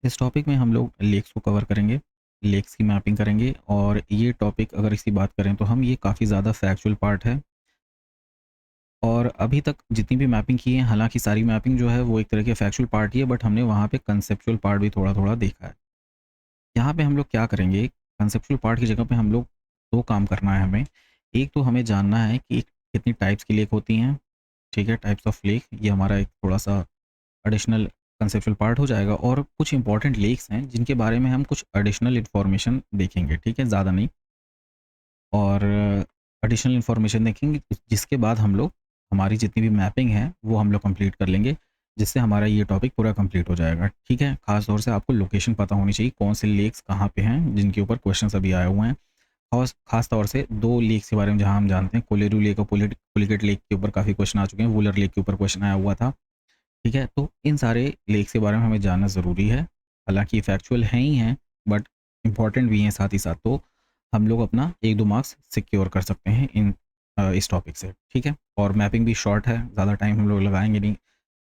इस टॉपिक में हम लोग लेक्स को कवर करेंगे, लेक्स की मैपिंग करेंगे और ये टॉपिक अगर इसकी बात करें तो हम ये काफ़ी ज़्यादा फैक्चुअल पार्ट है और अभी तक जितनी भी मैपिंग की है, हालाँकि सारी मैपिंग जो है वो एक तरह के फैक्चुअल पार्ट ही है, बट हमने वहाँ पे कंसेप्चुअल पार्ट भी थोड़ा-थोड़ा देखा है। यहाँ पे हम लोग क्या करेंगे, कंसेप्चुअल पार्ट की जगह पे हम लोग 2 काम करना है हमें। एक तो हमें जानना है कि कितनी टाइप्स की लेक होती हैं, ठीक है? टाइप्स ऑफ लेक, ये हमारा एक थोड़ा-सा एडिशनल कंसेप्चुअल पार्ट हो जाएगा और कुछ इंपॉर्टेंट लेक्स हैं जिनके बारे में हम कुछ एडिशनल इन्फॉर्मेशन देखेंगे, ठीक है? ज़्यादा नहीं। और एडिशनल इन्फॉर्मेशन देखेंगे जिसके बाद हम लोग हमारी जितनी भी मैपिंग है वो हम लोग कंप्लीट कर लेंगे, जिससे हमारा ये टॉपिक पूरा कंप्लीट हो जाएगा, ठीक है? खास तौर से आपको लोकेशन पता होनी चाहिए, कौन से लेक्स कहाँ पे हैं जिनके ऊपर क्वेश्चंस अभी आए हुए हैं। और खास तौर से 2 लेक्स के बारे में जहाँ हम जानते हैं, कोलेरू लेक और पुलिकेट लेक के ऊपर काफ़ी क्वेश्चन आ चुके हैं, वुलर लेक के ऊपर क्वेश्चन आया हुआ था, ठीक है? तो इन सारे लेक्स के बारे में हमें जानना ज़रूरी है। हालाँकि फैक्चुअल हैं ही हैं, बट इम्पोर्टेंट भी हैं साथ ही साथ। तो हम लोग अपना 1-2 मार्क्स सिक्योर कर सकते हैं इस टॉपिक से, ठीक है? और मैपिंग भी शॉर्ट है, ज़्यादा टाइम हम लोग लगाएँगे नहीं,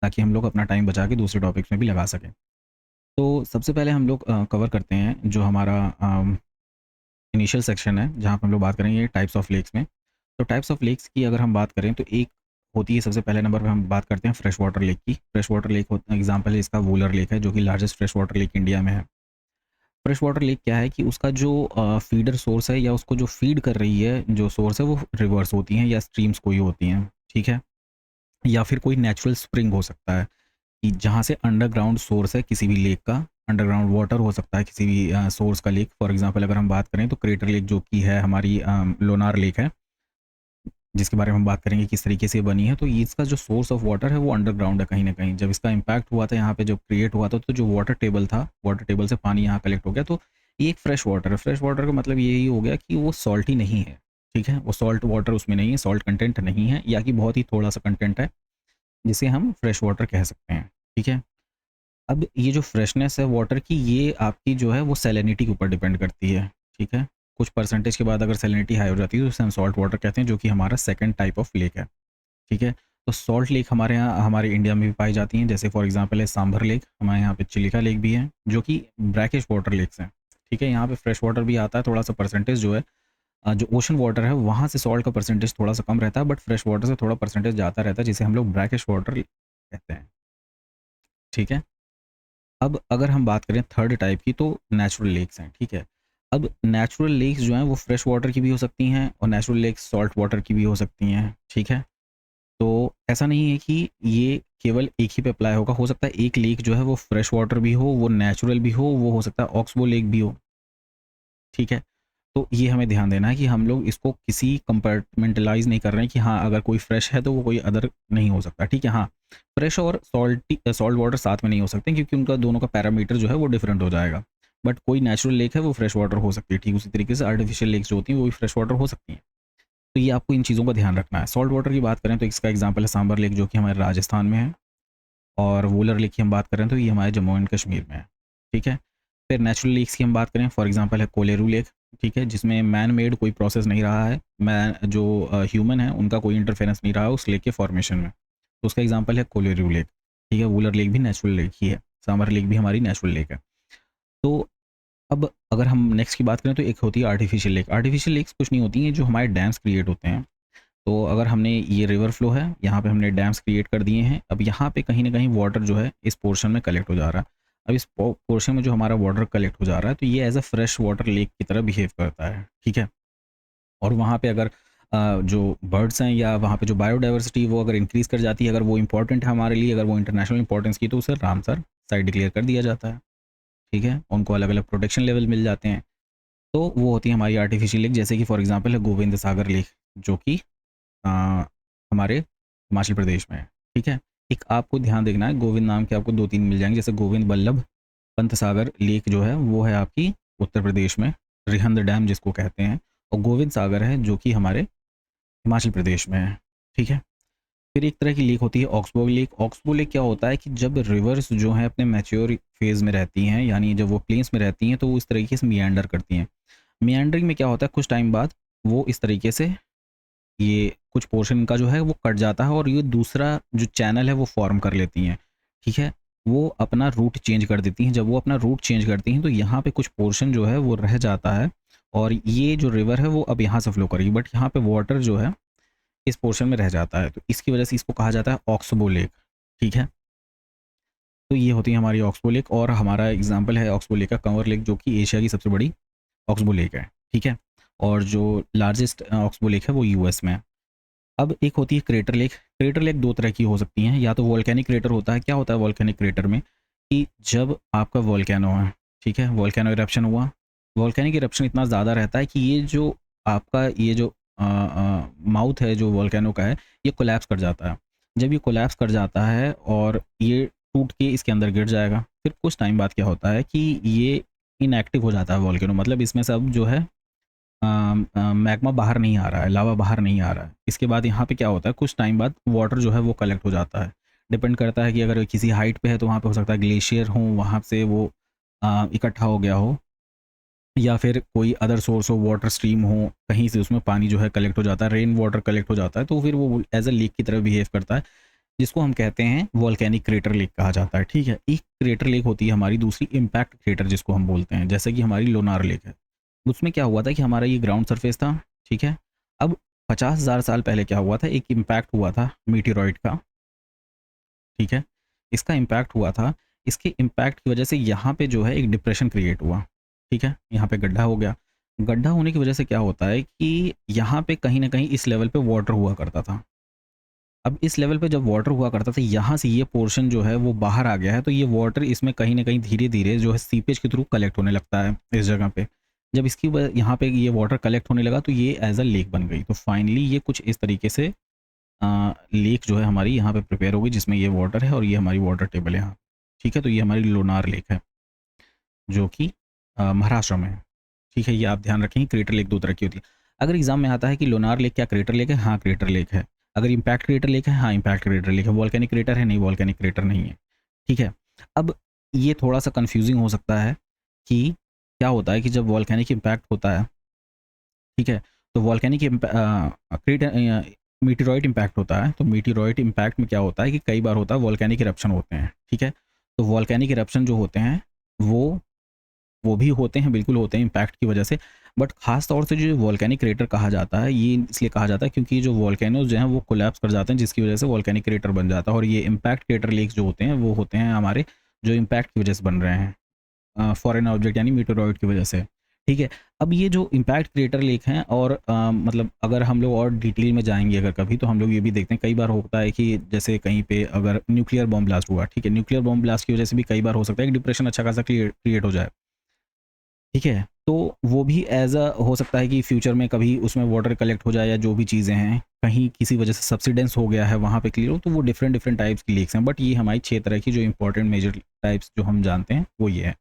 ताकि हम लोग अपना टाइम बचा के दूसरे टॉपिक्स में भी लगा सकें। तो सबसे पहले हम लोग कवर करते हैं जो हमारा इनिशियल सेक्शन है, जहाँ पे हम लोग बात करेंगे टाइप्स ऑफ लेक्स में। तो टाइप्स ऑफ लेक्स की अगर हम बात करें तो एक होती है, सबसे पहले नंबर पे हम बात करते हैं फ्रेश वाटर लेक की। फ्रेश वाटर लेक एग्जांपल है इसका वूलर लेक है, जो कि largest fresh water lake India में है। फ्रेश वाटर लेक क्या है कि उसका जो फीडर सोर्स है या उसको जो फीड कर रही है जो सोर्स है वो रिवर्स होती हैं या स्ट्रीम्स कोई होती हैं, ठीक है? या फिर कोई नेचुरल स्प्रिंग हो सकता है कि जहाँ से अंडरग्राउंड सोर्स है किसी भी लेक का, अंडरग्राउंड वाटर हो सकता है किसी भी सोर्स का लेक। फॉर एग्जांपल अगर हम बात करें तो क्रेटर लेक जो कि है हमारी लोनार लेक है, जिसके बारे में हम बात करेंगे किस तरीके से ये बनी है। तो ये इसका जो सोर्स ऑफ वाटर है वो अंडरग्राउंड है कहीं न कहीं। जब इसका इम्पैक्ट हुआ था यहाँ पे, जब क्रिएट हुआ था, तो जो वाटर टेबल था, वाटर टेबल से पानी यहाँ कलेक्ट हो गया। तो ये एक फ्रेश वाटर है। फ्रेश वाटर का मतलब यही हो गया कि वो सॉल्टी नहीं है, ठीक है? वो सॉल्ट वाटर उसमें नहीं है, सॉल्ट कंटेंट नहीं है या कि बहुत ही थोड़ा-सा कंटेंट है, जिसे हम फ्रेश वाटर कह सकते हैं, ठीक है? अब ये जो फ्रेशनेस है वाटर की, ये आपकी जो है वो सैलिनिटी के ऊपर डिपेंड करती है, ठीक है? कुछ परसेंटेज के बाद अगर सैलिनिटी हाई हो जाती है तो उसे हम सॉल्ट वाटर कहते हैं, जो कि हमारा सेकंड टाइप ऑफ लेक है, ठीक है? तो सॉल्ट लेक हमारे यहाँ हमारे इंडिया में भी पाई जाती हैं, जैसे फॉर एग्जांपल है सांभर लेक, हमारे यहाँ पे चिलिका लेक भी है, जो कि ब्रैकिश वाटर लेक्स हैं, ठीक है? यहाँ पे फ्रेश वाटर भी आता है, थोड़ा-सा परसेंटेज जो है जो ओशन वाटर है वहाँ से सॉल्ट का परसेंटेज थोड़ा-सा कम रहता है, बट फ्रेश वाटर से थोड़ा परसेंटेज ज़्यादा रहता है, जिसे हम लोग ब्रैकिश वाटर कहते हैं, ठीक है? अब अगर हम बात करें थर्ड टाइप की, तो नेचुरल लेक्स हैं, ठीक है? अब नेचुरल लेक्स जो हैं वो फ्रेश वाटर की भी हो सकती हैं और नेचुरल लेक्स सॉल्ट वाटर की भी हो सकती हैं, ठीक है? तो ऐसा नहीं है कि ये केवल एक ही पे अप्लाई होगा, हो सकता है एक लेक जो है वो फ्रेश वाटर भी हो, वो नेचुरल भी हो, वो हो सकता है ऑक्सबो लेक भी हो, ठीक है? तो ये हमें ध्यान देना है कि हम लोग इसको किसी कंपार्टमेंटलाइज़ नहीं कर रहे हैं कि हाँ, अगर कोई फ्रेश है तो वो कोई अदर नहीं हो सकता, ठीक है? हाँ, फ्रेश और सॉल्ट वाटर साथ में नहीं हो सकते, क्योंकि उनका दोनों का पैरामीटर जो है वो डिफरेंट हो जाएगा। बट कोई नेचुरल लेक है वो फ्रेश वाटर हो सकती है, ठीक उसी तरीके से आर्टिफिशियल लेक्स जो होती हैं वो भी फ्रेश वाटर हो सकती हैं। तो ये आपको इन चीज़ों का ध्यान रखना है। सॉल्ट वाटर की बात करें तो इसका एग्जांपल है सांबर लेक, जो कि हमारे राजस्थान में है, और वुलर लेक की हम बात करें तो ये हमारे जम्मू एंड कश्मीर में है, ठीक है? फिर नेचुरल लेक्स की हम बात करें, फॉर एग्जांपल है कोलेरू लेक, ठीक है? जिसमें मैन मेड कोई प्रोसेस नहीं रहा है, मैन जो ह्यूमन है उनका कोई इंटरफेरेंस नहीं रहा है उस लेक के फॉर्मेशन में। तो उसका एग्जांपल है कोलेरू लेक, ठीक है? वुलर लेक भी नेचुरल लेक ही है, सांबर लेक भी हमारी नेचुरल लेक है। तो अब अगर हम नेक्स्ट की बात करें तो एक होती है आर्टिफिशियल लेक। आर्टिफिशियल लेक्स कुछ नहीं होती हैं, जो हमारे डैम्स क्रिएट होते हैं। तो अगर हमने ये रिवर फ्लो है, यहाँ पे हमने डैम्स क्रिएट कर दिए हैं, अब यहाँ पे कहीं न कहीं वाटर जो है इस पोर्शन में कलेक्ट हो जा रहा है। अब इस पोर्शन में जो हमारा वाटर कलेक्ट हो जा रहा है, तो ये as a fresh water lake की तरह बिहेव करता है, ठीक है? और वहाँ पे अगर जो बर्ड्स हैं या वहाँ पे जो बायोडायवर्सिटी वो अगर इंक्रीज़ कर जाती है, अगर वो इम्पोर्टेंट है हमारे लिए, अगर वो इंटरनेशनल इम्पोर्टेंस की, तो उसे रामसर साइट डिक्लेयर कर दिया जाता है, ठीक है? उनको अलग-अलग प्रोटेक्शन लेवल मिल जाते हैं। तो वो होती है हमारी आर्टिफिशियल लेक, जैसे कि फॉर एग्ज़ाम्पल है गोविंद सागर लेक, जो कि अ, हमारे हिमाचल प्रदेश में है, ठीक है? एक आपको ध्यान देखना है, गोविंद नाम के आपको 2-3 मिल जाएँगे, जैसे गोविंद बल्लभ पंत सागर लेक जो है वो है आपकी उत्तर प्रदेश में, रिहंद डैम जिसको कहते हैं, और गोविंद सागर है जो कि हमारे हिमाचल प्रदेश में है, ठीक है? फिर एक तरह की लेक होती है ऑक्सबो लेक। ऑक्सबो लेक क्या होता है कि जब रिवर्स जो हैं अपने मैच्योर फेज़ में रहती हैं, यानी जब वो प्लेन्स में रहती हैं, तो वो इस तरीके से मिएंडर करती हैं। मिएंडरिंग में क्या होता है, कुछ टाइम बाद वो इस तरीके से ये कुछ पोर्शन का जो है वो कट जाता है और ये दूसरा जो चैनल है वो फ़ॉर्म कर लेती हैं, ठीक है? वो अपना रूट चेंज कर देती हैं। जब वो अपना रूट चेंज करती हैं तो यहाँ पे कुछ पोर्शन जो है वो रह जाता है और ये जो रिवर है वो अब यहाँ से फ्लो करेगी, बट यहाँ पे वाटर जो है इस पोर्शन में रह जाता है, तो इसकी वजह से इसको कहा जाता है ऑक्सबो लेक। ठीक है, तो ये होती है हमारी ऑक्सबो लेक और हमारा एग्जाम्पल है ऑक्सबो लेक का कंवर लेक, जो कि एशिया की सबसे बड़ी ऑक्सबो लेक है। ठीक है, और जो लार्जेस्ट ऑक्सबो लेक है वो यूएस में है। अब एक होती है क्रेटर लेक। क्रेटर लेक दो तरह की हो सकती हैं, या तो वोल्केनिक क्रेटर होता है। क्या होता है वोल्केनिक क्रेटर में कि जब आपका वोल्केनो है, ठीक है, वोल्केनो इरप्शन हुआ, वोल्केनिक इरप्शन इतना ज़्यादा रहता है कि ये जो आपका ये जो माउथ है जो वोल्केनो का है ये कोलैप्स कर जाता है। जब ये कोलैप्स कर जाता है और ये टूट के इसके अंदर गिर जाएगा, फिर कुछ टाइम बाद क्या होता है कि ये इनएक्टिव हो जाता है वोल्केनो, मतलब इसमें से अब जो है मैग्मा बाहर नहीं आ रहा है, लावा बाहर नहीं आ रहा है। इसके बाद यहाँ पे क्या होता है, कुछ टाइम बाद वाटर जो है वो कलेक्ट हो जाता है। डिपेंड करता है कि अगर किसी हाइट पे है तो वहाँ पे हो सकता है ग्लेशियर हो, वहाँ से वो इकट्ठा हो गया हो, या फिर कोई अदर सोर्स हो, वाटर स्ट्रीम हो, कहीं से उसमें पानी जो है कलेक्ट हो जाता है, रेन वाटर कलेक्ट हो जाता है, तो फिर वो एज अ लेक की तरह बिहेव करता है, जिसको हम कहते हैं वोल्केनिक क्रेटर लेक कहा जाता है। ठीक है, एक क्रेटर लेक होती है हमारी, दूसरी इम्पैक्ट क्रेटर जिसको हम बोलते हैं, जैसे कि हमारी लोनार लेक है। उसमें क्या हुआ था कि हमारा ये ग्राउंड सरफेस था, ठीक है। अब 50,000 साल पहले क्या हुआ था, एक इम्पैक्ट हुआ था मीटेरॉइड का, ठीक है। इसका इम्पैक्ट हुआ था, इसके इम्पैक्ट की वजह से यहाँ पे जो है एक डिप्रेशन क्रिएट हुआ, ठीक है। यहाँ पे गड्ढा हो गया। गड्ढा होने की वजह से क्या होता है कि यहाँ पे कहीं न कहीं इस लेवल पे वाटर हुआ करता था। अब इस लेवल पे जब वाटर हुआ करता था, यहाँ से ये पोर्शन जो है वो बाहर आ गया है, तो ये वाटर इसमें कहीं न कहीं धीरे-धीरे जो है सीपेज के थ्रू कलेक्ट होने लगता है इस जगह पे। जब इसकी यहाँ पे ये वाटर कलेक्ट होने लगा तो ये एज़ अ लेक बन गई। तो फाइनली ये कुछ इस तरीके से लेक जो है हमारी यहाँ पे प्रिपेयर हो गई, जिसमें ये वाटर है और ये हमारी वाटर टेबल है यहाँ। ठीक है, तो ये हमारी लोनार लेक है, जो कि महाराष्ट्र में है। ठीक है, ये आप ध्यान रखें, क्रेटर लेक 2 तरह की होती है। अगर एग्ज़ाम में आता है कि लोनार लेक क्या क्रेटर लेक है? हाँ, क्रेटर लेक है। अगर इम्पैक्ट क्रेटर लेक है? हाँ, इम्पैक्ट क्रेटर लेक है। वोल्केनिक क्रेटर है? नहीं, वोल्केनिक क्रेटर नहीं है। ठीक है? अब ये थोड़ा-सा कन्फ्यूज़िंग हो सकता है कि क्या होता है कि जब वोल्केनिक इम्पैक्ट होता है, ठीक है? तो वोल्केनिक मेटेओराइट इम्पैक्ट होता है, तो मेटेओराइट इम्पैक्ट में क्या होता है कि कई बार होता है वोल्केनिक इरप्शन होते हैं, ठीक है? तो वोल्केनिक इरप्शन जो होते हैं, वो भी होते हैं, बिल्कुल होते हैं इम्पैक्ट की वजह से। बट ख़ास तौर से जो वोल्केनिक क्रेटर कहा जाता है, ये इसलिए कहा जाता है क्योंकि जो वोल्केनोज़ जो हैं वो कोलैप्स कर जाते हैं, जिसकी वजह से वोल्केनिक क्रेटर बन जाता है। और ये इम्पैक्ट क्रेटर लेक्स जो होते हैं वो होते हैं हमारे जो इम्पैक्ट की वजह से बन रहे हैं, फॉरेन ऑब्जेक्ट यानी मेटेओरॉइड की वजह से। ठीक है, अब ये जो इम्पैक्ट क्रेटर लेक हैं और मतलब अगर हम लोग और डिटेल में जाएंगे अगर कभी, तो हम लोग ये भी देखते हैं कई बार होता है कि जैसे कहीं पे अगर न्यूक्लियर बॉम्ब ब्लास्ट हुआ, ठीक है, न्यूक्लियर बॉम्ब ब्लास्ट की वजह से भी कई बार हो सकता है कि डिप्रेशन अच्छा खासा क्रिएट हो जाए। ठीक है, तो वो भी एज़ अ हो सकता है कि फ्यूचर में कभी उसमें वाटर कलेक्ट हो जाए या जो भी चीज़ें हैं, कहीं किसी वजह से सब्सिडेंस हो गया है वहाँ पे क्लियर हो, तो वो डिफरेंट डिफरेंट टाइप्स की लेक्स हैं। बट ये हमारी 6 तरह की जो इंपॉर्टेंट मेजर टाइप्स जो हम जानते हैं वो ये है।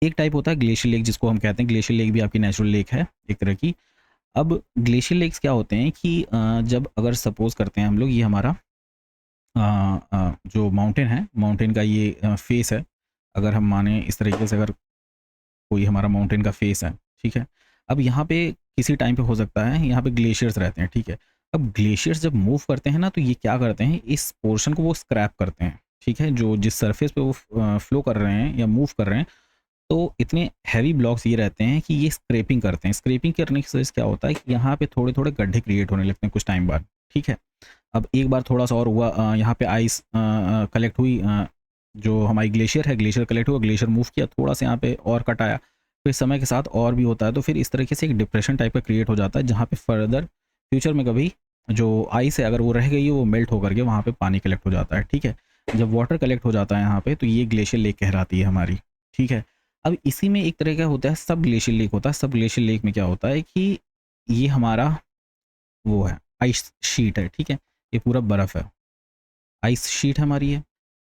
एक टाइप होता है ग्लेशियर लेक, जिसको हम कहते हैं, ग्लेशियर लेक भी आपकी नेचुरल लेक है एक तरह की। अब ग्लेशियर लेक्स क्या होते हैं कि जब अगर सपोज़ करते हैं हम लोग ये हमारा जो माउंटेन है, माउंटेन का ये फेस है। अगर हम माने इस तरीके से, अगर कोई हमारा माउंटेन का फेस है, ठीक है। अब यहाँ पे किसी टाइम पे हो सकता है यहाँ पे ग्लेशियर्स रहते हैं, ठीक है। अब ग्लेशियर्स जब मूव करते हैं ना, तो ये क्या करते हैं, इस पोर्शन को वो स्क्रैप करते हैं, ठीक है। जो जिस सरफेस पे वो फ्लो कर रहे हैं या मूव कर रहे हैं, तो इतने हैवी ब्लॉक्स ये रहते हैं कि ये स्क्रैपिंग करते हैं। स्क्रैपिंग करने की वजह से क्या होता है कि यहाँ पे थोड़े-थोड़े गड्ढे क्रिएट होने लगते हैं कुछ टाइम बाद, ठीक है। अब एक बार थोड़ा-सा और हुआ, यहाँ पे आइस कलेक्ट हुई, जो हमारी ग्लेशियर है, ग्लेशियर कलेक्ट हुआ, ग्लेशियर मूव किया, थोड़ा-सा यहाँ पे और कट आया, फिर समय के साथ और भी होता है, तो फिर इस तरीके से एक डिप्रेशन टाइप का क्रिएट हो जाता है, जहाँ पे फर्दर फ्यूचर में कभी जो आइस है अगर वो रह गई है, वो मेल्ट होकर के वहाँ पे पानी कलेक्ट हो जाता है, ठीक है। जब वाटर कलेक्ट हो जाता है यहाँ पे, तो ये ग्लेशियर लेक कहलाती है हमारी, ठीक है। अब इसी में एक तरह का होता है सब ग्लेशियर लेक होता है। सब ग्लेशियर लेक में क्या होता है कि ये हमारा वो है, आइस शीट है, ठीक है। ये पूरा बर्फ़ है, आइस शीट हमारी है।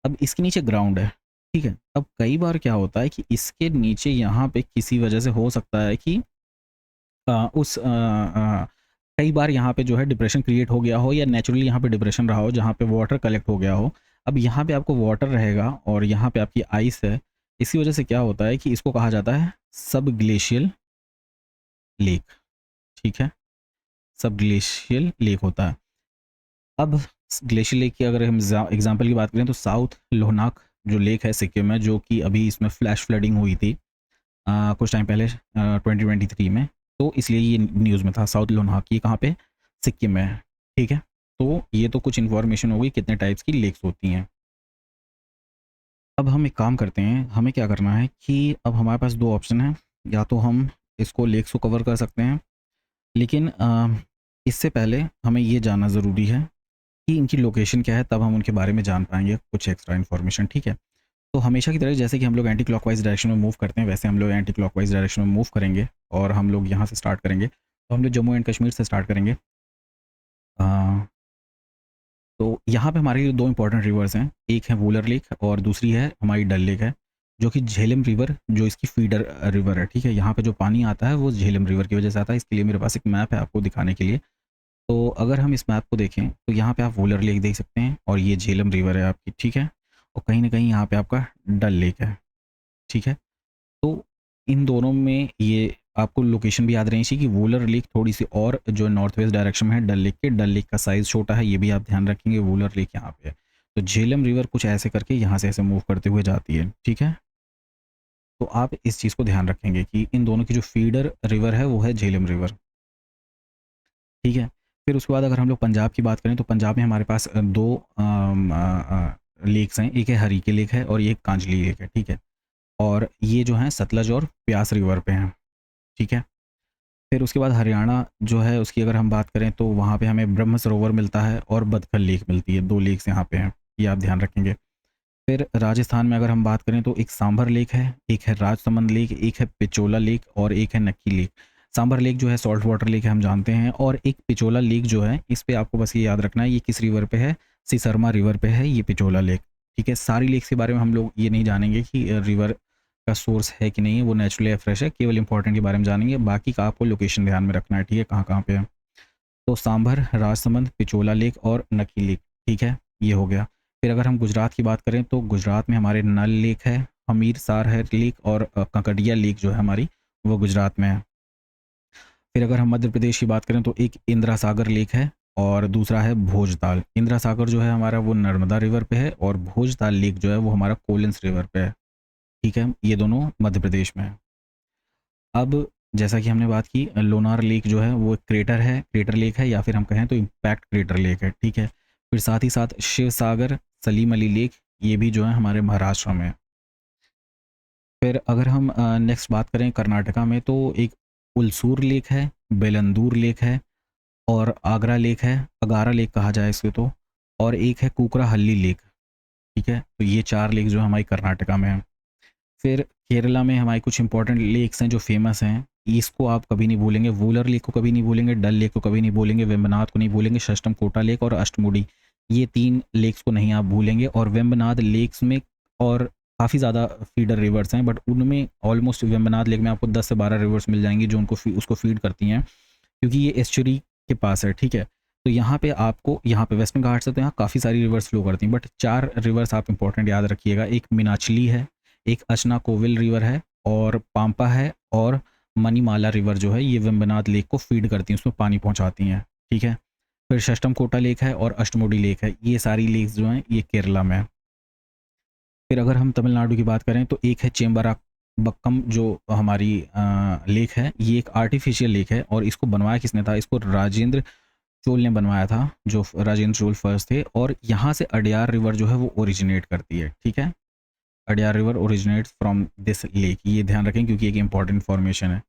अब इसके नीचे ग्राउंड है, ठीक है। अब कई बार क्या होता है कि इसके नीचे यहाँ पे किसी वजह से हो सकता है कि कई बार यहाँ पे जो है डिप्रेशन क्रिएट हो गया हो, या नेचुरली यहाँ पे डिप्रेशन रहा हो जहाँ पे वाटर कलेक्ट हो गया हो। अब यहाँ पे आपको वाटर रहेगा और यहाँ पे आपकी आइस है। इसी वजह से क्या होता है कि इसको कहा जाता है सब ग्लेशियल लेक, ठीक है। सब ग्लेशियल लेक होता है। अब ग्लेशियर लेक की अगर हम एग्जाम्पल की बात करें, तो साउथ लोहनाक जो लेक है सिक्किम में, जो कि अभी इसमें फ्लैश फ्लडिंग हुई थी कुछ टाइम पहले 2023 में, तो इसलिए ये न्यूज़ में था। साउथ लोनाक ये कहाँ पे, सिक्किम में है, ठीक है। तो ये तो कुछ इन्फॉर्मेशन हो गई कितने टाइप्स की लेक्स होती हैं। अब हम एक काम करते हैं, हमें क्या करना है कि अब हमारे पास दो ऑप्शन हैं, या तो हम इसको लेक्स को कवर कर सकते हैं, लेकिन इससे पहले हमें ये जानना ज़रूरी है कि इनकी लोकेशन क्या है, तब हम उनके बारे में जान पाएंगे कुछ एक्स्ट्रा इन्फॉर्मेशन, ठीक है। तो हमेशा की तरह जैसे कि हम लोग एंटी क्लॉकवाइज डायरेक्शन में मूव करते हैं, वैसे हम लोग एंटी क्लॉकवाइज डायरेक्शन में मूव करेंगे, और हम लोग यहाँ से स्टार्ट करेंगे। तो हम लोग जम्मू एंड कश्मीर से स्टार्ट करेंगे। अ, तो यहाँ पे हमारे लिए दो इंपॉर्टेंट रिवर्स हैं, एक है वूलर लेक और दूसरी है हमारी डल लेक है, जो कि झेलम रिवर, जो इसकी फीडर रिवर है, ठीक है। यहाँ पे जो पानी आता है वो झेलम रिवर की वजह से आता है। इसके लिए मेरे पास एक मैप है आपको दिखाने के लिए। तो अगर हम इस मैप को देखें तो यहाँ पे आप वूलर लेक देख सकते हैं, और ये झेलम रिवर है आपकी, ठीक है। और कहीं ना कहीं यहाँ पे आपका डल लेक है, ठीक है। तो इन दोनों में ये आपको लोकेशन भी याद रहनी चाहिए कि वूलर लेक थोड़ी सी और जो नॉर्थ वेस्ट डायरेक्शन में है डल लेक के, डल लेक का साइज़ छोटा है, ये भी आप ध्यान रखेंगे। वूलर लेक यहाँ पे है, तो झेलम रिवर कुछ ऐसे करके यहाँ से ऐसे मूव करते हुए जाती है, ठीक है। तो आप इस चीज़ को ध्यान रखेंगे कि इन दोनों की जो फीडर रिवर है वो है झेलम रिवर, ठीक है। फिर उसके बाद अगर हम लोग पंजाब की बात करें तो पंजाब में हमारे पास दो लेक्स हैं, एक है हरीके लेक है और एक कांजली लेक है, ठीक है। और ये जो है सतलज और प्यास रिवर पे हैं, ठीक है। फिर उसके बाद हरियाणा जो है उसकी अगर हम बात करें तो वहाँ पे हमें ब्रह्म सरोवर मिलता है और बदखल लेक मिलती है, दो लेक्स यहाँ पे हैं, ये आप ध्यान रखेंगे। फिर राजस्थान में अगर हम बात करें तो एक सांभर लेक है, एक है राजसमंद लेक, एक है पिचोला लेक और एक है नक्की लेक। सांभर लेक जो है सॉल्ट वाटर लेक है, हम जानते हैं, और एक पिचोला लेक जो है, इस पे आपको बस ये याद रखना है ये किस रिवर पे है, सिसरमा रिवर पे है ये पिचोला लेक, ठीक है। सारी लेक्स के बारे में हम लोग ये नहीं जानेंगे कि रिवर का सोर्स है कि नहीं है, वो नेचुरली या फ्रेश है, केवल इंपॉर्टेंट के बारे में जानेंगे, बाकी का आपको लोकेशन ध्यान में रखना है, ठीक है, कहाँ कहाँ पे है। तो सांभर, राजसमंद, पिचोला लेक और नकी लेक, ठीक है, ये हो गया। फिर अगर हम गुजरात की बात करें तो गुजरात में हमारे नल लेक है, हमीरसार है लेक, और कंकड़िया लेक जो है हमारी वो गुजरात में है। फिर अगर हम मध्य प्रदेश की बात करें तो एक इंदिरा सागर लेक है और दूसरा है भोजताल। इंदिरा सागर जो है हमारा वो नर्मदा रिवर पे है, और भोजताल लेक जो है वो हमारा कोलिंस रिवर पे है, ठीक है। ये दोनों मध्य प्रदेश में है। अब जैसा कि हमने बात की, लोनार लेक जो है वो एक क्रेटर है, क्रेटर लेक है, या फिर हम कहें तो इम्पैक्ट क्रेटर लेक है, ठीक है। फिर साथ ही साथ शिव सागर, सलीम अली लेक, ये भी जो है हमारे महाराष्ट्र में है। फिर अगर हम नेक्स्ट बात करें कर्नाटका में तो एक उलसूर लेक है, बेलंदूर लेक है, और आगरा लेक है, अगारा लेक कहा जाए इसको तो, और एक है कुकरा हल्ली लेक, ठीक है। तो ये चार लेक जो हमारी कर्नाटका में है। फिर केरला में हमारे कुछ इंपॉर्टेंट लेक्स हैं जो फेमस हैं, इसको आप कभी नहीं भूलेंगे, वूलर लेक को कभी नहीं भूलेंगे, डल लेक को कभी नहीं भूलेंगे, वेम्बनाथ को नहीं भूलेंगे, षष्टम कोटा लेक और अष्टमुडी, ये तीन लेक्स को नहीं आप भूलेंगे। और वेम्बनाथ लेक्स में और काफ़ी ज़्यादा फीडर रिवर्स हैं, बट उनमें ऑलमोस्ट वेम्बनाथ लेक में आपको 10 से 12 रिवर्स मिल जाएंगी जो उसको फीड करती हैं, क्योंकि ये एस्चुरी के पास है, ठीक है। तो यहाँ पे आपको, यहाँ पे वेस्टर्न घाट से तो यहाँ काफ़ी सारी रिवर्स फ्लो करती हैं, बट चार रिवर्स आप इंपॉर्टेंट याद रखिएगा, एक मीनाचली है, एक अचना कोविल रिवर है, और पाम्पा है, और मनीमाला रिवर जो है ये वेम्बनाथ लेक को फीड करती हैं, उसमें पानी पहुँचाती हैं, ठीक है। फिर षष्टम कोटा लेक है और अष्टमुडी लेक है, ये सारी लेक्स जो हैं ये केरला में है। फिर अगर हम तमिलनाडु की बात करें तो एक है चेम्बरा बक्कम जो हमारी लेक है, ये एक आर्टिफिशियल लेक है, और इसको बनवाया किसने था, इसको राजेंद्र चोल ने बनवाया था, जो राजेंद्र चोल फर्स्ट थे। और यहाँ से अडयार रिवर जो है वो ओरिजिनेट करती है, ठीक है। Adyar river originates from this lake, ये ध्यान रखें क्योंकि एक इंपॉर्टेंट फॉर्मेशन है,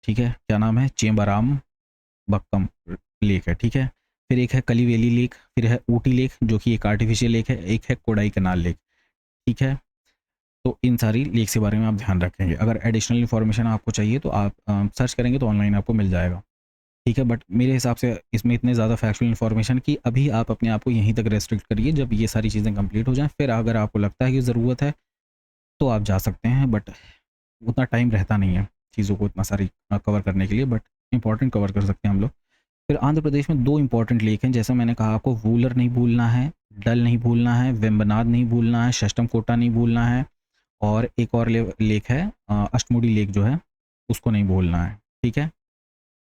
ठीक है। क्या नाम है, चेम्बराम बक्कम लेक है, ठीक है। फिर एक है कलीवेली लेक, फिर है ऊटी लेक जो कि एक आर्टिफिशियल लेक है, एक है कोडाई कनाल लेक, ठीक है। तो इन सारी लेक्स के बारे में आप ध्यान रखेंगे। अगर एडिशनल इन्फॉर्मेशन आपको चाहिए तो आप सर्च करेंगे तो ऑनलाइन आपको मिल जाएगा, ठीक है। बट मेरे हिसाब से इसमें इतने ज़्यादा फैक्चुअल इन्फॉर्मेशन कि अभी आप अपने आप को यहीं तक रेस्ट्रिक्ट करिए, जब ये सारी चीज़ें कंप्लीट हो जाएँ फिर अगर आपको लगता है कि ज़रूरत है तो आप जा सकते हैं, बट उतना टाइम रहता नहीं है चीज़ों को इतना सारी कवर करने के लिए, बट इंपॉर्टेंट कवर कर सकते हैं हम लोग। फिर आंध्र प्रदेश में दो इंपॉर्टेंट लेक हैं, जैसा मैंने कहा आपको, वूलर नहीं भूलना है, डल नहीं भूलना है, वेम्बनाड नहीं भूलना है, षष्टम कोटा नहीं भूलना है, और एक और लेक है अष्टमुडी लेक जो है उसको नहीं भूलना है, ठीक है।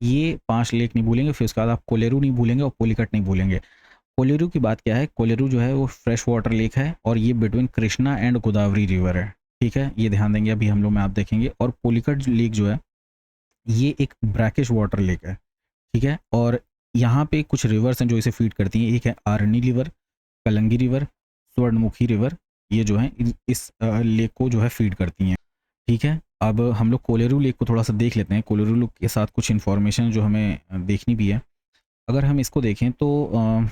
ये 5 लेक नहीं भूलेंगे। फिर उसके बाद आप कोलेरू नहीं भूलेंगे और पोलिकट नहीं भूलेंगे। कोलेरू की बात क्या है, कोलेरू जो है वो फ्रेश वाटर लेक है और ये between Krishna and Godavari river है, ठीक है, ये ध्यान देंगे, अभी हम लोग मैप देखेंगे। और पुलिकट लेक जो है ये एक ब्रैकिश वाटर लेक है, ठीक है, और यहाँ पे कुछ रिवर्स हैं जो इसे फीड करती हैं। एक है आरनी रिवर, कलंगी रिवर, स्वर्णमुखी रिवर, ये जो है इस लेक को जो है फीड करती हैं, ठीक है। अब हम लोग कोलेरू लेक को थोड़ा सा देख लेते हैं। कोलेरू लेक के साथ कुछ इन्फॉर्मेशन जो हमें देखनी भी है। अगर हम इसको देखें तो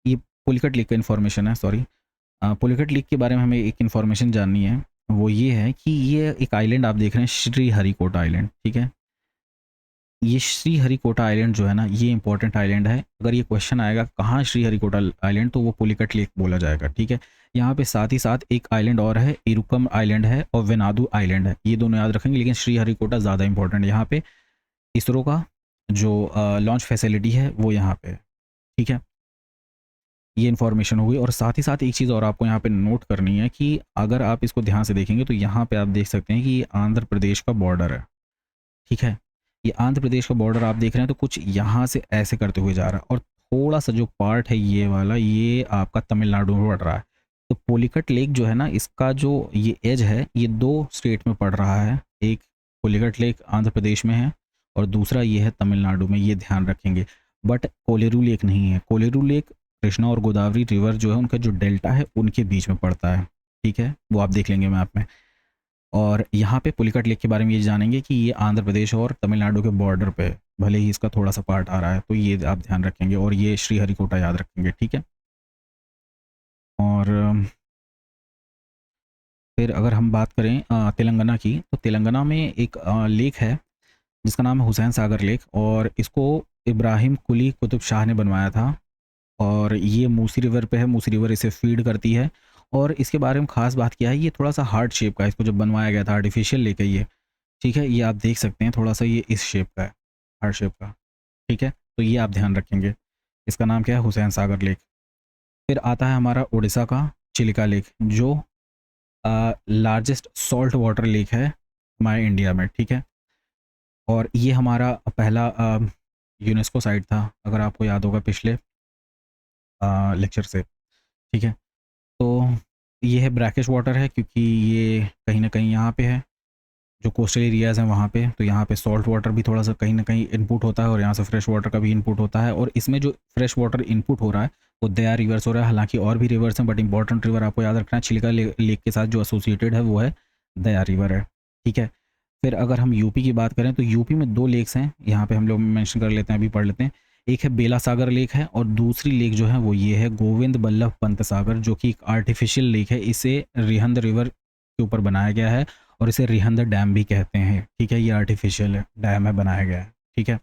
ये पुलिकट लेक का इन्फॉर्मेशन है, सॉरी, पुलिकट लेक के बारे में हमें एक इन्फॉर्मेशन जाननी है। वो ये है कि ये एक आइलैंड आप देख रहे हैं, श्री हरिकोटा आइलैंड, ठीक है। ये श्री हरिकोटा आइलैंड जो है ना, ये इंपॉर्टेंट आइलैंड है। अगर ये क्वेश्चन आएगा कहाँ श्री हरिकोटा आइलैंड, तो वो पुलिकट लेक बोला जाएगा, ठीक है। यहाँ पे साथ ही साथ एक आइलैंड और है, इरुकम आइलैंड है और वेनादू आइलैंड है, ये दोनों याद रखेंगे, लेकिन श्री हरिकोटा ज़्यादा इंपॉर्टेंट है। यहाँ पे इसरो का जो लॉन्च फैसिलिटी है वो यहाँ पे है, ठीक है। ये इन्फॉर्मेशन हो गई। और साथ ही साथ एक चीज़ और आपको यहाँ पे नोट करनी है कि अगर आप इसको ध्यान से देखेंगे तो यहाँ पे आप देख सकते हैं कि ये आंध्र प्रदेश का बॉर्डर है, ठीक है। ये आंध्र प्रदेश का बॉर्डर आप देख रहे हैं, तो कुछ यहाँ से ऐसे करते हुए जा रहा है और थोड़ा सा जो पार्ट है ये वाला, ये आपका तमिलनाडु में पड़ रहा है। तो पुलिकट लेक जो है ना, इसका जो ये एज है ये दो स्टेट में पड़ रहा है। एक पुलिकट लेक आंध्र प्रदेश में है और दूसरा ये है तमिलनाडु में, ये ध्यान रखेंगे। बट कोलेरू लेक नहीं है। कोलेरू लेक कृष्णा और गोदावरी रिवर जो है उनका जो डेल्टा है उनके बीच में पड़ता है, ठीक है, वो आप देख लेंगे मैप में। और यहाँ पे पुलिकट लेक के बारे में ये जानेंगे कि ये आंध्र प्रदेश और तमिलनाडु के बॉर्डर पे, भले ही इसका थोड़ा सा पार्ट आ रहा है, तो ये आप ध्यान रखेंगे। और ये श्रीहरिकोटा याद रखेंगे, ठीक है। और फिर अगर हम बात करें तेलंगाना की, तो तेलंगाना में एक लेक है जिसका नाम है हुसैन सागर लेक, और इसको इब्राहिम कुली कुतुब शाह ने बनवाया था। और ये मूसी रिवर पे है, मूसी रिवर इसे फीड करती है। और इसके बारे में ख़ास बात क्या है, ये थोड़ा सा हार्ट शेप का है, इसको जब बनवाया गया था, आर्टिफिशियल लेक है ये, ठीक है। ये आप देख सकते हैं थोड़ा सा ये इस शेप का है, हार्ट शेप का, ठीक है। तो ये आप ध्यान रखेंगे। इसका नाम क्या है, हुसैन सागर लेक। फिर आता है हमारा उड़ीसा का चिलिका लेक, जो लार्जेस्ट सॉल्ट वाटर लेक है हमारे इंडिया में, ठीक है। और ये हमारा पहला यूनेस्को साइट था, अगर आपको याद होगा पिछले लेक्चर से, ठीक है। तो ये है ब्रैकिश वाटर है, क्योंकि ये कहीं ना कहीं यहाँ पे है, जो कोस्टल एरियाज़ हैं वहाँ पे, तो यहाँ पे सॉल्ट वाटर भी थोड़ा सा कहीं ना कहीं इनपुट होता है और यहाँ से फ्रेश वाटर का भी इनपुट होता है। और इसमें जो फ्रेश वाटर इनपुट हो रहा है वो दया रिवर्स हो रहा है। हालांकि और भी रिवर्स हैं, बट इंपॉर्टेंट रिवर आपको याद रखना है, चिलिका लेक के साथ जो एसोसिएटेड है वो है दया रिवर है, ठीक है। फिर अगर हम यूपी की बात करें तो यूपी में दो लेक्स हैं, यहाँ पे हम लोग मेंशन कर लेते हैं, अभी पढ़ लेते हैं। एक है बेला सागर लेक है और दूसरी लेक जो है वो ये है गोविंद बल्लभ पंत सागर, जो कि एक आर्टिफिशियल लेक है। इसे रिहंद रिवर के ऊपर बनाया गया है और इसे रिहंद डैम भी कहते हैं, ठीक है। ये आर्टिफिशियल डैम है, बनाया गया है, ठीक है।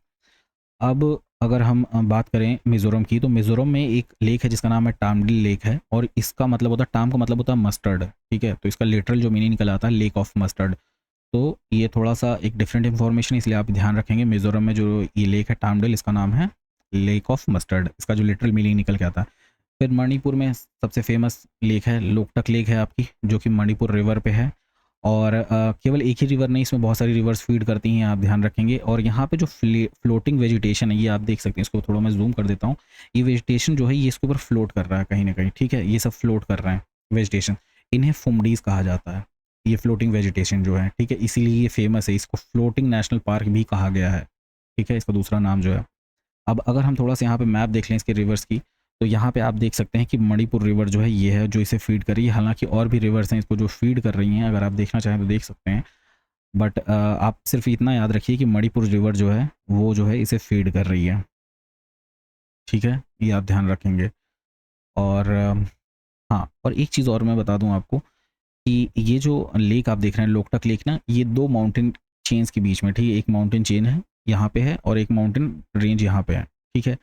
अब अगर हम बात करें मिज़ोरम की, तो मिज़ोरम में एक लेक है जिसका नाम है टामडिल लेक है, और इसका मतलब होता है, टाम का मतलब होता है मस्टर्ड, ठीक है। तो इसका लिटरल जो मीनिंग निकल आता है लेक ऑफ मस्टर्ड। तो ये थोड़ा सा एक डिफरेंट इन्फॉर्मेशन है, इसलिए आप ध्यान रखेंगे। मिज़ोरम में जो ये लेक है टामडिल, इसका नाम है लेक ऑफ मस्टर्ड, इसका जो लिटरल मीनिंग निकल के आता है। फिर मणिपुर में सबसे फेमस लेक है लोकटक लेक है आपकी, जो कि मणिपुर रिवर पे है। और केवल एक ही रिवर नहीं, इसमें बहुत सारी रिवर्स फीड करती हैं, आप ध्यान रखेंगे। और यहाँ पे जो फ्लोटिंग वेजिटेशन है ये आप देख सकते हैं, इसको थोड़ा मैं जूम कर देता हूँ। ये वेजिटेशन जो है ये इसके ऊपर फ्लोट कर रहा है कहीं ना कहीं, ठीक है। ये सब फ्लोट कर रहे हैं वेजिटेशन, इन्हें फुमडीज कहा जाता है, ये फ्लोटिंग वेजिटेशन जो है, ठीक है। इसीलिए ये फेमस है, इसको फ्लोटिंग नेशनल पार्क भी कहा गया है, ठीक है, इसका दूसरा नाम जो है। अब अगर हम थोड़ा सा यहाँ पे मैप देख लें इसके रिवर्स की, तो यहाँ पे आप देख सकते हैं कि मणिपुर रिवर जो है ये है जो इसे फीड कर रही है। हालांकि और भी रिवर्स हैं इसको जो फीड कर रही हैं, अगर आप देखना चाहें तो देख सकते हैं। बट आप सिर्फ इतना याद रखिए कि मणिपुर रिवर जो है वो जो है इसे फीड कर रही है, ठीक है, ये आप ध्यान रखेंगे। और हाँ, और एक चीज़ और मैं बता दूँ आपको कि ये जो लेक आप देख रहे हैं लोकटक लेक ना, ये दो माउंटेन चेन्स के बीच में, ठीक है, एक माउंटेन चेन है यहाँ पे है और एक माउंटेन रेंज यहाँ पे है, ठीक है।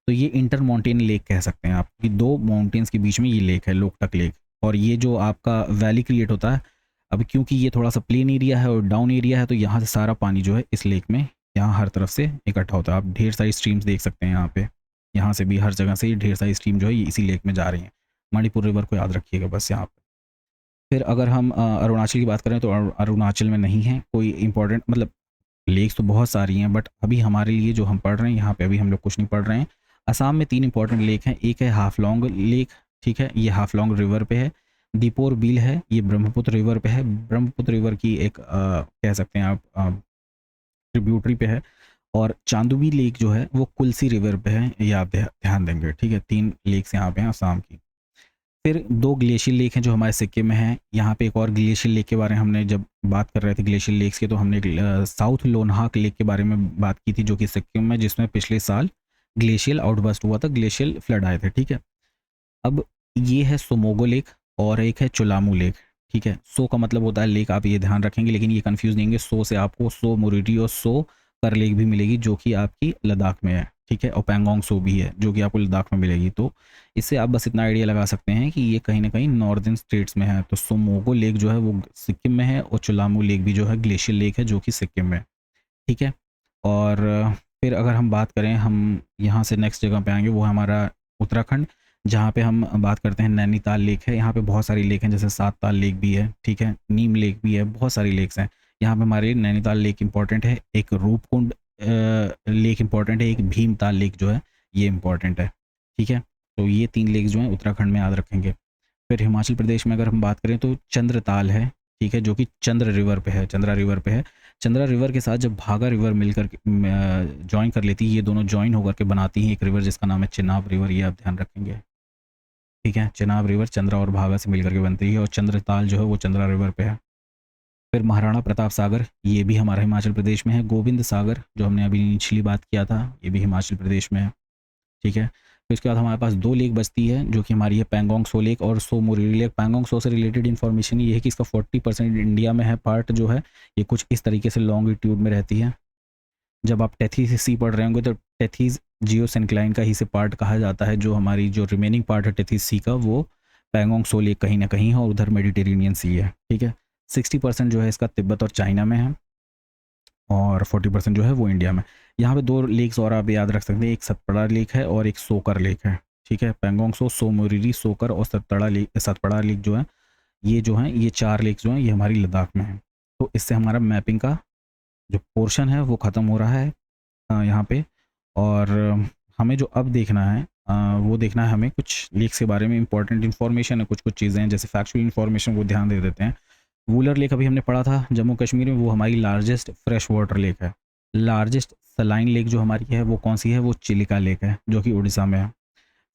तो ये इंटर माउंटेन लेक कह सकते हैं आप, कि दो माउंटेन्स के बीच में ये लेक है लोकटक लेक। और ये जो आपका वैली क्रिएट होता है, अब क्योंकि ये थोड़ा सा प्लेन एरिया है और डाउन एरिया है, तो यहाँ से सारा पानी जो है इस लेक में यहाँ हर तरफ से इकट्ठा होता है। आप ढेर सारी स्ट्रीम्स देख सकते हैं यहाँ पे, यहाँ से भी हर जगह से ये ढेर सारी स्ट्रीम जो है ये इसी लेक में जा रही हैं। मणिपुर रिवर को याद रखिएगा बस यहाँ पे। फिर अगर हम अरुणाचल की बात करें तो अरुणाचल में नहीं है कोई इंपॉर्टेंट, मतलब लेक्स तो बहुत सारी हैं, बट अभी हमारे लिए जो हम पढ़ रहे हैं यहाँ पे अभी हम लोग कुछ नहीं पढ़ रहे हैं। असम में 3 इंपॉर्टेंट लेक हैं, एक है हाफलॉन्ग लेक, ठीक है, ये हाफलॉन्ग रिवर पे है। दीपोर बिल है, ये ब्रह्मपुत्र रिवर पे है, ब्रह्मपुत्र रिवर की एक कह सकते हैं आप ट्रिब्यूटरी पे है। और चांदुबी लेक जो है वो कुल्सी रिवर पे है, ये आप ध्यान देंगे, ठीक है। 3 लेक्स यहाँ पे हैं असम की। फिर 2 ग्लेशियर लेक हैं जो हमारे सिक्किम में हैं। यहाँ पे एक और ग्लेशियर लेक के बारे में हमने जब बात कर रहे थे ग्लेशियर लेक्स की, तो हमने साउथ लोनहाक लेक के बारे में बात की थी, जो कि सिक्किम में, जिसमें पिछले साल ग्लेशियल आउटबर्स्ट हुआ था, ग्लेशियल फ्लड आए थे, ठीक है। अब ये है सोमोगो लेक और एक है चुलामू लेक, ठीक है। सो का मतलब होता है लेक, आप ये ध्यान रखेंगे, लेकिन ये कंफ्यूज नहीं होंगे। सो से आपको सो मोरिटी और सो कर लेक भी मिलेगी, जो कि आपकी लद्दाख में है, ठीक है। और पैंगोंग सो भी है, जो कि आपको लद्दाख में मिलेगी। तो इससे आप बस इतना आइडिया लगा सकते हैं कि ये कहीं ना कहीं नॉर्दर्न स्टेट्स में है। तो सोमोगो लेक जो है वो सिक्किम में है, और चुलामू लेक भी जो है ग्लेशियर लेक है, जो कि सिक्किम में, ठीक है। और फिर अगर हम बात करें, हम यहाँ से नेक्स्ट जगह पे आएंगे, वो है हमारा उत्तराखंड, जहाँ पे हम बात करते हैं नैनीताल लेक है। यहाँ पे बहुत सारी लेक हैं, जैसे सात ताल लेक भी है, ठीक है, नीम लेक भी है, बहुत सारी लेक्स हैं। यहाँ पे हमारे नैनीताल लेक इंपॉर्टेंट है, एक रूपकुंड लेक इंपॉर्टेंट है, एक भीमताल लेक जो है ये इंपॉर्टेंट है, ठीक है। तो ये 3 लेक जो हैं उत्तराखंड में याद रखेंगे। फिर हिमाचल प्रदेश में अगर हम बात करें तो चंद्रताल है, ठीक है, जो कि चंद्र रिवर पे है, चंद्रा रिवर पे है। चंद्रा रिवर के साथ जब भागा रिवर मिलकर जॉइन कर लेती है, ये दोनों जॉइन होकर के बनाती हैं एक रिवर जिसका नाम है चिनाब रिवर, ये आप ध्यान रखेंगे, ठीक है। चिनाब रिवर चंद्रा और भागा से मिलकर के बनती है, और चंद्रताल जो है वो चंद्रा रिवर पे है। फिर महाराणा प्रताप सागर, ये भी हमारा हिमाचल प्रदेश में है। गोविंद सागर, जो हमने अभी निचली बात किया था, ये भी हिमाचल प्रदेश में है, ठीक है। फिर उसके बाद हमारे पास 2 लेक बचती है, जो कि हमारी है पैंगोंग सो लेक और सो मोरिरी लेक। पैंगोंग सो से रिलेटेड इन्फॉर्मेशन ये है कि इसका 40% इंडिया में है पार्ट जो है, ये कुछ इस तरीके से लॉन्गिट्यूड में रहती है। जब आप टेथीज सी पढ़ रहे होंगे तो टेथीज जियोसिंक्लाइन का ही से पार्ट कहा जाता है। जो हमारी जो रिमेनिंग पार्ट है टेथीज सी का, वो पैंगोंग सो लेक कहीं ना कहीं है, और उधर मेडिटेरेनियन सी है, ठीक है। 60% जो है इसका तिब्बत और चाइना में है, और 40% जो है वो इंडिया में। यहाँ पे 2 लेक्स और आप याद रख सकते हैं, एक सतपड़ा लेक है और एक सोकर लेक है, ठीक है। पैंगोंग सो, सो मोरिरी, सोकर और सतपड़ा लेक जो है, ये 4 लेक्स जो हैं ये हमारी लद्दाख में है। तो इससे हमारा मैपिंग का जो पोर्शन है वो ख़त्म हो रहा है यहाँ पे। और हमें जो अब देखना है वो देखना है हमें कुछ लेक्स के बारे में इंपॉर्टेंट इन्फॉर्मेशन है, कुछ कुछ चीज़ें हैं, जैसे फैक्चुअल इन्फॉर्मेशन को ध्यान दे देते हैं। वूलर लेक अभी हमने पढ़ा था जम्मू कश्मीर में, वो हमारी लार्जेस्ट फ्रेश वाटर लेक है। लार्जेस्ट सलाइन लेक जो हमारी है वो कौन सी है, वो चिलिका लेक है, जो कि उड़ीसा में है।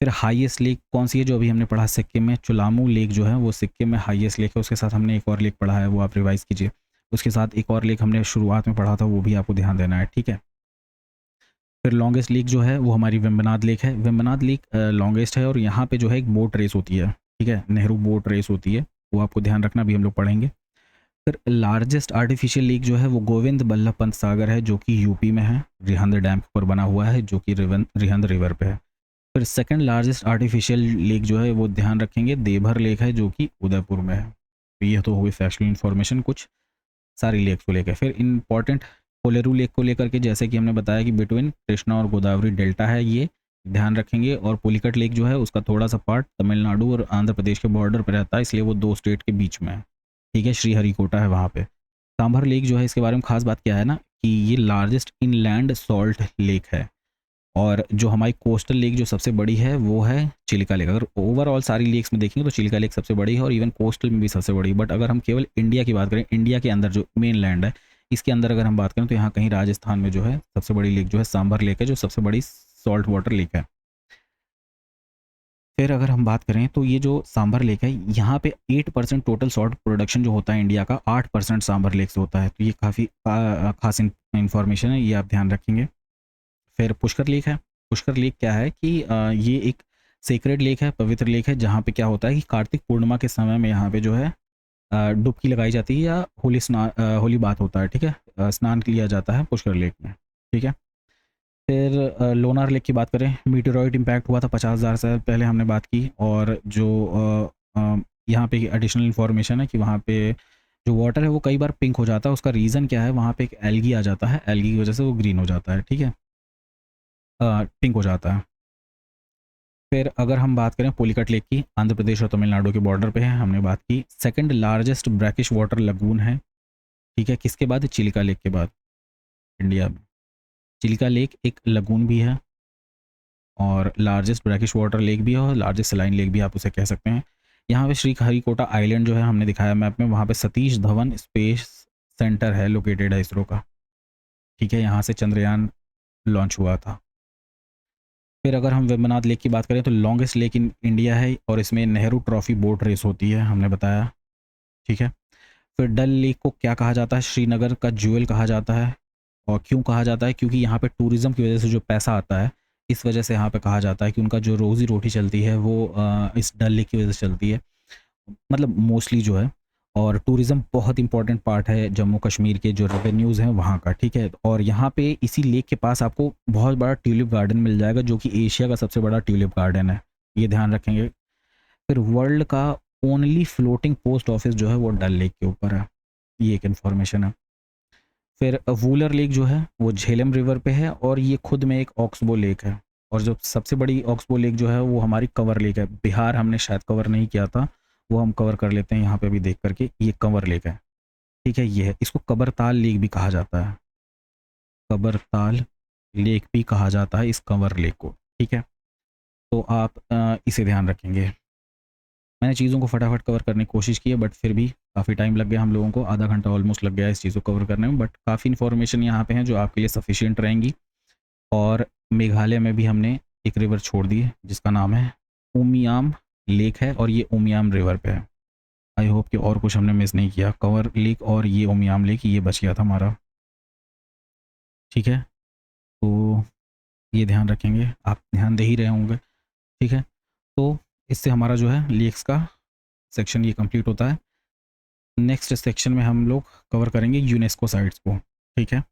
फिर हाईएस्ट लेक कौन सी है, जो अभी हमने पढ़ा सिक्किम में, चुलामू लेक जो है वो सिक्किम में हाईएस्ट लेक है। उसके साथ हमने एक और लेक पढ़ा है, वो आप रिवाइज कीजिए। उसके साथ एक और लेक हमने शुरुआत में पढ़ा था, वो भी आपको ध्यान देना है, ठीक है। फिर लॉन्गेस्ट लेक जो है वो हमारी वेम्बनाड लेक है। वेम्बनाड लेक लॉन्गेस्ट है, और यहाँ पे जो है एक बोट रेस होती है, ठीक है, नेहरू बोट रेस होती है, वो आपको ध्यान रखना, भी हम लोग पढ़ेंगे। फिर लार्जेस्ट आर्टिफिशियल लेक जो है वो गोविंद बल्लभ पंत सागर है, जो कि यूपी में है, रिहंद डैम के ऊपर बना हुआ है, जो कि रिहंद रिवर पे है। फिर सेकंड लार्जेस्ट आर्टिफिशियल लेक जो है वो ध्यान रखेंगे देवहर लेक है, जो कि उदयपुर में है। तो ये तो हो गई फैक्चुअल इन्फॉर्मेशन कुछ सारी लेक्स को लेकर। फिर इंपॉर्टेंट कोलेरू लेक को लेकर के, जैसे कि हमने बताया कि बिटवीन कृष्णा और गोदावरी डेल्टा है, ये ध्यान रखेंगे। और पुलिकट लेक जो है उसका थोड़ा सा पार्ट तमिलनाडु और आंध्र प्रदेश के बॉर्डर पर रहता है, इसलिए वो 2 स्टेट के बीच में है, ठीक है, श्रीहरिकोटा है वहाँ पे। सांभर लेक जो है, इसके बारे में खास बात क्या है ना, कि ये लार्जेस्ट इनलैंड सॉल्ट लेक है। और जो हमारी कोस्टल लेक जो सबसे बड़ी है वो है चिलिका लेक। अगर ओवरऑल सारी लेक्स में देखेंगे तो चिलिका लेक सबसे बड़ी है, और इवन कोस्टल में भी सबसे बड़ी। बट अगर हम केवल इंडिया की बात करें, इंडिया के अंदर जो मेन लैंड है, इसके अंदर अगर हम बात करें, तो यहाँ कहीं राजस्थान में जो है सबसे बड़ी लेक जो है सांभर लेक है, जो सबसे बड़ी सॉल्ट वाटर लेक है। फिर अगर हम बात करें तो ये जो सांभर लेक है, यहाँ पे 8% टोटल सॉल्ट प्रोडक्शन जो होता है इंडिया का, 8% सांभर लेक से होता है। तो ये काफ़ी खास इन्फॉर्मेशन है, ये आप ध्यान रखेंगे। फिर पुष्कर लेक है। पुष्कर लेक क्या है कि ये एक सेक्रेड लेक है, पवित्र लेक है, जहाँ पे क्या होता है कि कार्तिक पूर्णिमा के समय में यहाँ पे जो है डुबकी लगाई जाती है, या होली बात होता है, ठीक है, स्नान किया जाता है पुष्कर लेक में, ठीक है। फिर लोनार लेक की बात करें, मीटेरॉइड इम्पैक्ट हुआ था 50,000 साल पहले, हमने बात की। और जो यहाँ पे एडिशनल इन्फॉर्मेशन है कि वहाँ पे जो वाटर है वो कई बार पिंक हो जाता है। उसका रीज़न क्या है, वहाँ पे एक एल्गी आ जाता है, एल्गी की वजह से वो ग्रीन हो जाता है, ठीक है, पिंक हो जाता है। फिर अगर हम बात करें पुलिकट लेक की, आंध्र प्रदेश और तमिलनाडु के बॉर्डर पे है, हमने बात की। Second largest brackish water lagoon है, ठीक है, किसके बाद, चिलिका लेक के बाद इंडिया में। चिलिका लेक एक लगून भी है, और लार्जेस्ट ब्रैकिश वाटर लेक भी है और लार्जेस्ट सलाइन लेक भी आप उसे कह सकते हैं। यहाँ पे श्री हरिकोटा आइलैंड जो है हमने दिखाया मैप में, वहाँ पे सतीश धवन स्पेस सेंटर है, लोकेटेड है इसरो का। ठीक है, यहाँ से चंद्रयान लॉन्च हुआ था। फिर अगर हम वेम्बनाथ लेक की बात करें तो लॉन्गेस्ट लेक इन इंडिया है और इसमें नेहरू ट्रॉफी बोट रेस होती है, हमने बताया। ठीक है, फिर डल लेक को क्या कहा जाता है? श्रीनगर का ज्वेल कहा जाता है। और क्यों कहा जाता है? क्योंकि यहाँ पे टूरिज़्म की वजह से जो पैसा आता है, इस वजह से यहाँ पे कहा जाता है कि उनका जो रोज़ी रोटी चलती है वो इस डल लेक की वजह से चलती है, मतलब मोस्टली जो है। और टूरिज़्म बहुत इंपॉर्टेंट पार्ट है जम्मू कश्मीर के जो रेवेन्यूज़ हैं वहाँ का। ठीक है, और यहाँ पे इसी लेक के पास आपको बहुत बड़ा ट्यूलिप गार्डन मिल जाएगा, जो कि एशिया का सबसे बड़ा ट्यूलिप गार्डन है, ये ध्यान रखेंगे। फिर वर्ल्ड का ओनली फ्लोटिंग पोस्ट ऑफिस जो है वो डल लेक के ऊपर है, ये एक इन्फॉर्मेशन है। फिर वूलर लेक जो है वो झेलम रिवर पे है और ये खुद में एक ऑक्सबो लेक है। और जो सबसे बड़ी ऑक्सबो लेक जो है वो हमारी कंवर लेक है। बिहार हमने शायद कवर नहीं किया था, वो हम कवर कर लेते हैं यहाँ पे भी देख करके। ये कंवर लेक है। ठीक है, ये है, इसको कबरताल लेक भी कहा जाता है, कबरताल लेक भी कहा जाता है इस कंवर लेक को। ठीक है, तो आप इसे ध्यान रखेंगे। मैंने चीज़ों को फटाफट कवर करने की कोशिश की है, बट फिर भी काफ़ी टाइम लग गया हम लोगों को, आधा घंटा ऑलमोस्ट लग गया इस चीज़ को कवर करने में। बट काफ़ी इन्फॉर्मेशन यहाँ पे हैं जो आपके लिए सफिशिएंट रहेंगी। और मेघालय में भी हमने एक रिवर छोड़ दी है जिसका नाम है उमियाम लेक है, और ये उमियाम रिवर पे है। आई होप कि और कुछ हमने मिस नहीं किया। कंवर लेक और ये उमियाम लेक, ये बच गया था हमारा। ठीक है, तो ये ध्यान रखेंगे, आप ध्यान दे ही रहे होंगे। ठीक है, तो इससे हमारा जो है लेक्स का सेक्शन ये कंप्लीट होता है। नेक्स्ट सेक्शन में हम लोग कवर करेंगे यूनेस्को साइट्स को। ठीक है,